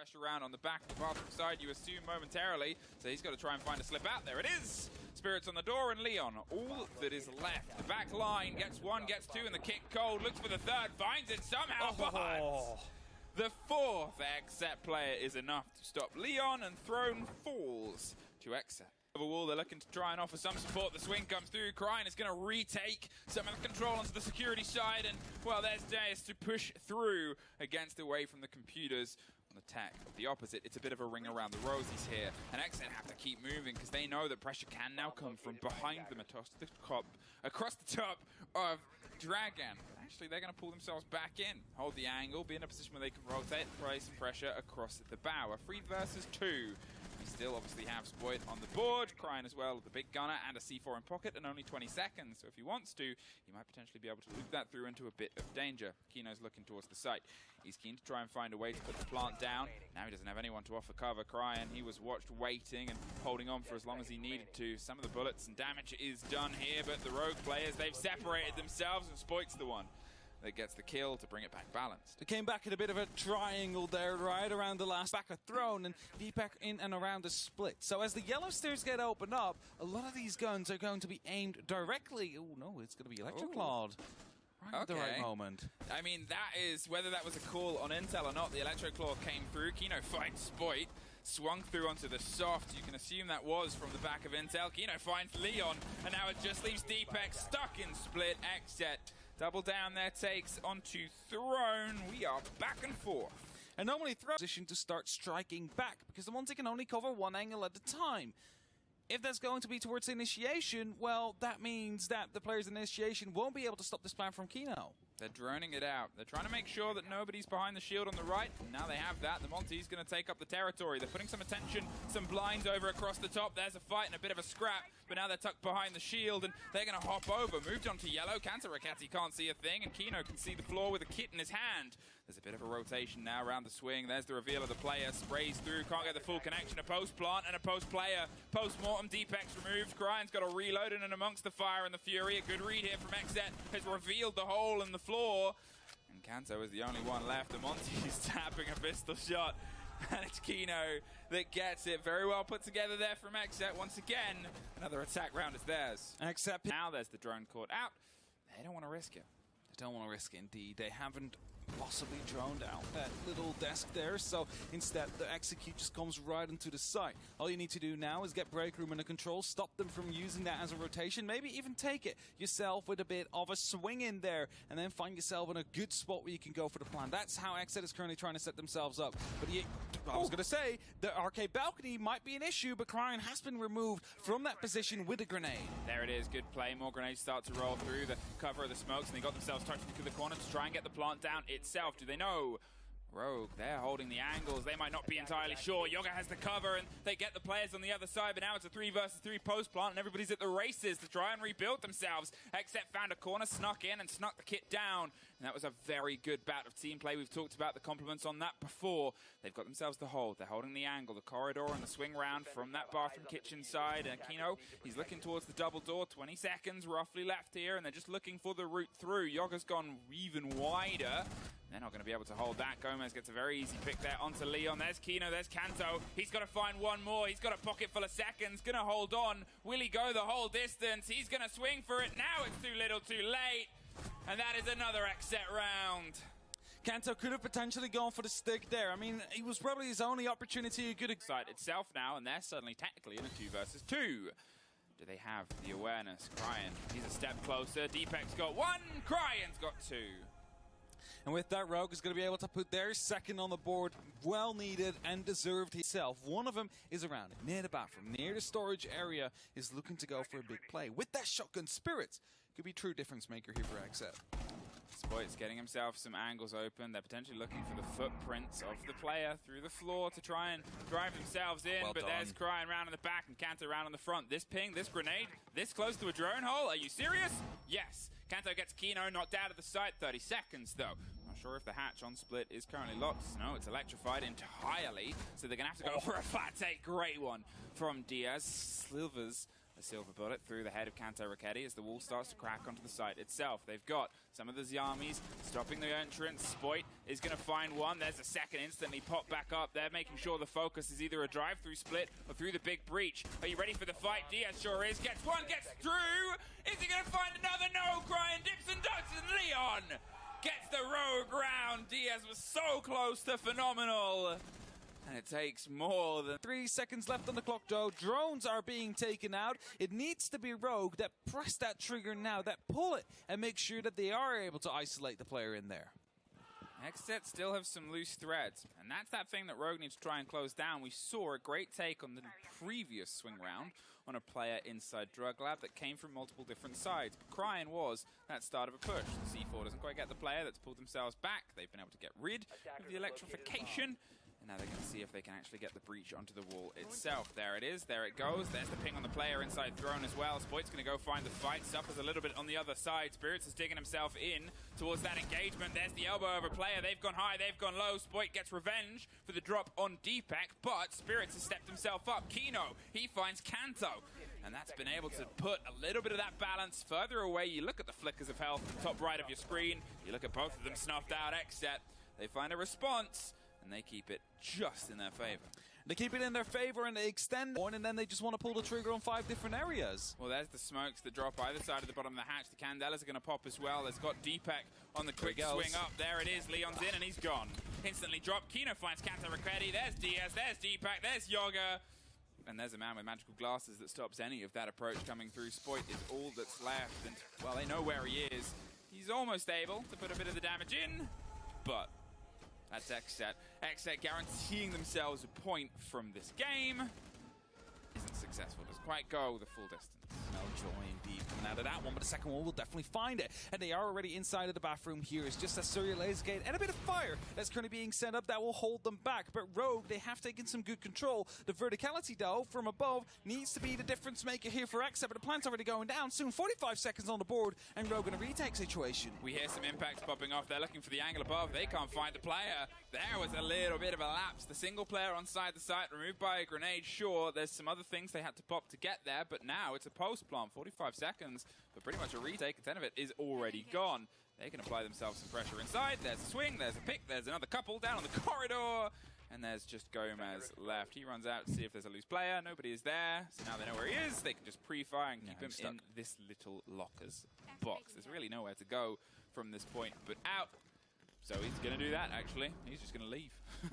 pressure around on the back of the bathroom side, you assume momentarily. So he's got to try and find a slip out. There it is. Spirits on the door and Leon. All that is left. The back line gets one, gets two, and the kick cold. Looks for the third, finds it somehow, but the fourth XSET player is enough to stop Leon, and Throne falls to XSET. The wall, they're looking to try and offer some support. The swing comes through. Cryin is going to retake some of the control onto the security side, and well, there's Day2 to push through against away from the computers. On the tech, the opposite, it's a bit of a ring around the rosies here, and XSET have to keep moving because they know that pressure can now come from behind them across the top of Dragon. Actually, they're going to pull themselves back in, hold the angle, be in a position where they can rotate, place some pressure across the bow. A 3 versus 2. We still obviously have Spoit on the board, Cryin as well, the big gunner, and a C4 in pocket, and only 20 seconds. So if he wants to, he might potentially be able to loop that through into a bit of danger. Kino's looking towards the site. He's keen to try and find a way to put the plant down. Now he doesn't have anyone to offer cover. Cryin, he was watched waiting and holding on for as long as he needed to. Some of the bullets and damage is done here, but the rogue players, they've separated themselves, and Spoit's the one that gets the kill to bring it back balanced. It came back in a bit of a triangle there, right around the last back of Throne, and Deepak in and around the split. So as the yellow stairs get opened up, a lot of these guns are going to be aimed directly. Oh no, it's going to be Electroclawed. Right at the right moment. I mean, that is, whether that was a call on intel or not, the Electroclaw came through. Kino finds Spoit, swung through onto the soft. You can assume that was from the back of intel. Kino finds Leon, and now it just leaves Deepak stuck in split. XSET double down their takes onto Throne. We are back and forth. And normally Throne position to start striking back, because the ones they can only cover one angle at a time. If that's going to be towards initiation, well, that means that the players in initiation won't be able to stop this plan from Kino. They're droning it out. They're trying to make sure that nobody's behind the shield on the right. And now they have that. The Monty's going to take up the territory. They're putting some attention, some blinds over across the top. There's a fight and a bit of a scrap. But now they're tucked behind the shield, and they're going to hop over. Moved on to yellow. Rakati can't see a thing, and Kino can see the floor with a kit in his hand. There's a bit of a rotation now around the swing. There's the reveal of the player. Sprays through. Can't get the full connection. A post plant and a post player. Post-mortem. Deepak's removed. Cryan's got a reload in and amongst the fire and the fury. A good read here from XSET has revealed the hole in the floor. And Kanto is the only one left. The Monty's tapping a pistol shot. And it's Kino that gets it. Very well put together there from XSET. Once again, another attack round is theirs. XSET. Now there's the drone caught out. They don't want to risk it. They don't want to risk it, indeed. They haven't possibly droned out that little desk there, so instead the execute just comes right into the site. All you need to do now is get break room under control, stop them from using that as a rotation, maybe even take it yourself with a bit of a swing in there, and then find yourself in a good spot where you can go for the plan. That's how XSET is currently trying to set themselves up. But I was going to say, the arcade balcony might be an issue, but Cryin has been removed from that position with a grenade. There it is, good play. More grenades start to roll through the cover of the smokes, and they got themselves tucked into the corner to try and get the plant down itself. Do they know? Rogue, they're holding the angles. They might not be entirely sure. Yoga has the cover, and they get the players on the other side, but now it's a 3 versus 3 post plant, and everybody's at the races to try and rebuild themselves. XSET found a corner, snuck in, and snuck the kit down. And that was a very good bout of team play. We've talked about the compliments on that before. They've got themselves the hold. They're holding the angle, the corridor, and the swing round from that bathroom kitchen side. And Kino, he's looking towards the double door. 20 seconds roughly left here, and they're just looking for the route through. Yoga's gone even wider. They're not going to be able to hold that. Gomez gets a very easy pick there onto Leon. There's Kino, there's Kanto. He's got to find one more. He's got a pocket full of seconds. Going to hold on. Will he go the whole distance? He's going to swing for it. Now it's too little, too late. And that is another XSET round. Kanto could have potentially gone for the stick there. I mean, it was probably his only opportunity. He could have side itself now, and they're suddenly technically in a 2 versus 2. Do they have the awareness? Cryin, he's a step closer. Deepak's got 1. Cryan's got 2. And with that, Rogue is going to be able to put their second on the board. Well needed and deserved himself. One of them is around near the bathroom, near the storage area, is looking to go for a big play. With that shotgun, Spirits could be true difference maker here for XSET. Spoit's getting himself some angles open. They're potentially looking for the footprints of the player through the floor to try and drive themselves in. Well, but done. There's Cryin round in the back and Kanto round on the front. This ping, this grenade, this close to a drone hole. Are you serious? Yes. Kanto gets Kino knocked out of the site. 30 seconds, though. Not sure if the hatch on split is currently locked. No, it's electrified entirely. So they're going to have to go for a flat take. Great one from Diaz. Slivers a silver bullet through the head of Kanto Raketti as the wall starts to crack onto the site itself. They've got some of the Zyamis stopping the entrance. Spoit is going to find one. There's a second instantly pop back up there, making sure the focus is either a drive-through split or through the big breach. Are you ready for the fight? Diaz sure is. Gets one, gets through. Is he going to find another? No, Brian dips and ducks, and Leon gets the rogue round. Diaz was so close to phenomenal. And it takes more than 3 seconds left on the clock, Joe. Drones are being taken out. It needs to be Rogue that press that trigger now, that pull it, and make sure that they are able to isolate the player in there. XSET still have some loose threads, and that's that thing that Rogue needs to try and close down. We saw a great take on the previous swing round on a player inside Drug Lab that came from multiple different sides. But Cryin was that start of a push. C4 doesn't quite get the player that's pulled themselves back. They've been able to get rid of the electrification. And now they're going to see if they can actually get the breach onto the wall itself. There it is. There it goes. There's the ping on the player inside Throne as well. Spoit's going to go find the fight. Suffers a little bit on the other side. Spirits is digging himself in towards that engagement. There's the elbow of a player. They've gone high. They've gone low. Spoit gets revenge for the drop on Deepak, but Spirits has stepped himself up. Kino, he finds Kanto. And that's been able to put a little bit of that balance further away. You look at the flickers of health top right of your screen. You look at both of them snuffed out. XSET, they find a response. And they keep it just in their favor. They keep it in their favor and they extend the point, and then they just want to pull the trigger on 5 different areas. Well, there's the smokes that drop either side of the bottom of the hatch. The Candelas are going to pop as well. There's got Deepak on the quick swing up. There it is. Leon's in and he's gone. Instantly dropped. Kino finds Kanto Ricchetti. There's Diaz. There's Deepak. There's Yoga. And there's a man with magical glasses that stops any of that approach coming through. Spoit is all that's left. And, well, they know where he is. He's almost able to put a bit of the damage in, but that's XSET. XSET guaranteeing themselves a point from this game. Isn't successful. Doesn't quite go the full distance. No joy indeed coming out of that one, but the second one will definitely find it. And they are already inside of the bathroom here. It's just a Surya laser gate and a bit of fire that's currently being sent up that will hold them back. But Rogue, they have taken some good control. The verticality, though, from above needs to be the difference maker here for XSET, but the plant's already going down soon. 45 seconds on the board, and Rogue in a retake situation. We hear some impacts popping off. They're looking for the angle above. They can't find the player. There was a little bit of a lapse. The single player on side the site, removed by a grenade. Sure, there's some other things they had to pop to get there, but now it's a post plant. 45 seconds, but pretty much a retake. 10 of it is already gone. They can apply themselves some pressure inside. There's a swing, there's a pick, there's another couple down on the corridor, and there's just Gomez left. He runs out to see if there's a loose player. Nobody is there, so now they know where he is. They can just pre-fire and keep him in this little locker's box. There's really nowhere to go from this point but out. So he's going to do that, actually. He's just going to leave.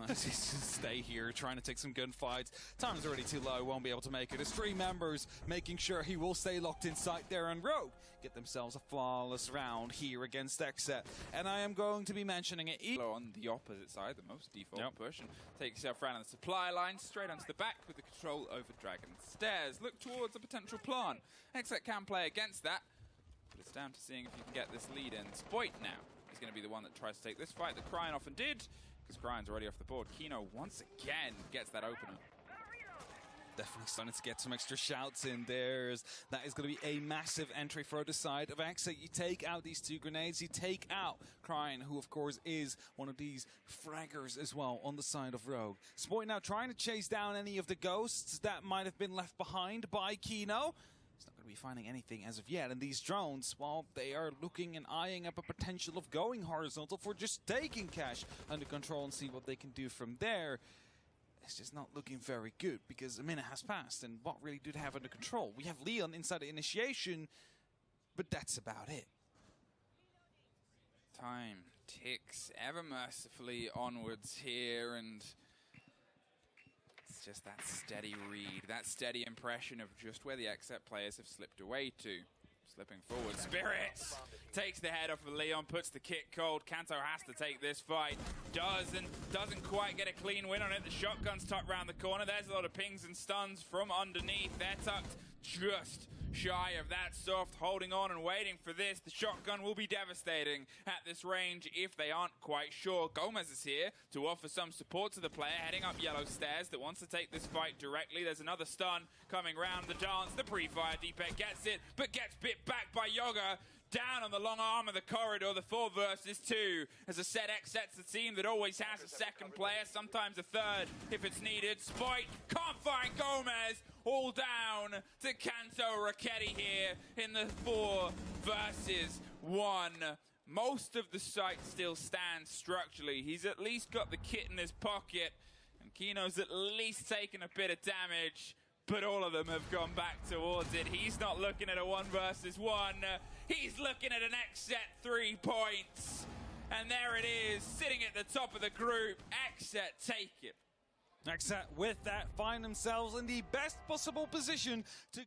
He's just stay here, trying to take some gunfights. Time's already too low, won't be able to make it. There's 3 members making sure he will stay locked in sight there, and Rogue get themselves a flawless round here against XSET. And I am going to be mentioning it on the opposite side, the most default push, and take yourself around the supply line, straight onto the back with the control over Dragon Stairs. Look towards a potential plant. XSET can play against that, but it's down to seeing if you can get this lead in. Spoit now. He's going to be the one that tries to take this fight that Cryin often did, because Cryan's already off the board. Kino once again gets that opener. Definitely starting to get some extra shouts in there. That is going to be a massive entry for the side of XSET. You take out these 2 grenades, you take out Cryin, who of course is one of these fraggers as well on the side of Rogue. Spoit now trying to chase down any of the ghosts that might have been left behind by Kino. He's not going to be finding anything as of yet, and these drones, well, they are looking and eyeing up a potential of going horizontal for just taking cash under control and see what they can do from there. It's just not looking very good, because a minute has passed, and what really do they have under control? We have Leon inside the initiation, but that's about it. Time ticks ever mercifully onwards here, and it's just that steady read, that steady impression of just where the XSET players have slipped away to. Slipping forward, Spirits takes the head off of Leon, puts the kit cold. Kanto has to take this fight. Doesn't quite get a clean win on it. The shotgun's tucked around the corner. There's a lot of pings and stuns from underneath. They're tucked just shy of that soft, holding on and waiting for this. The shotgun will be devastating at this range if they aren't quite sure. Gomez is here to offer some support to the player, heading up yellow stairs that wants to take this fight directly. There's another stun coming round the dance. The pre-fire, Deepak gets it, but gets bit back by Yoga. Down on the long arm of the corridor, the 4 versus 2. As I said, XSET's the team that always has a second player, sometimes a third if it's needed. Spoit can't find Gomez. All down to Kanto Ricchetti here in the 4 versus 1 most of the site still stands structurally. He's at least got the kit in his pocket, and Kino's at least taken a bit of damage, but all of them have gone back towards it. He's not looking at a 1 versus 1. He's looking at an XSET 3 points. And there it is, sitting at the top of the group. XSET take it. XSET with that find themselves in the best possible position to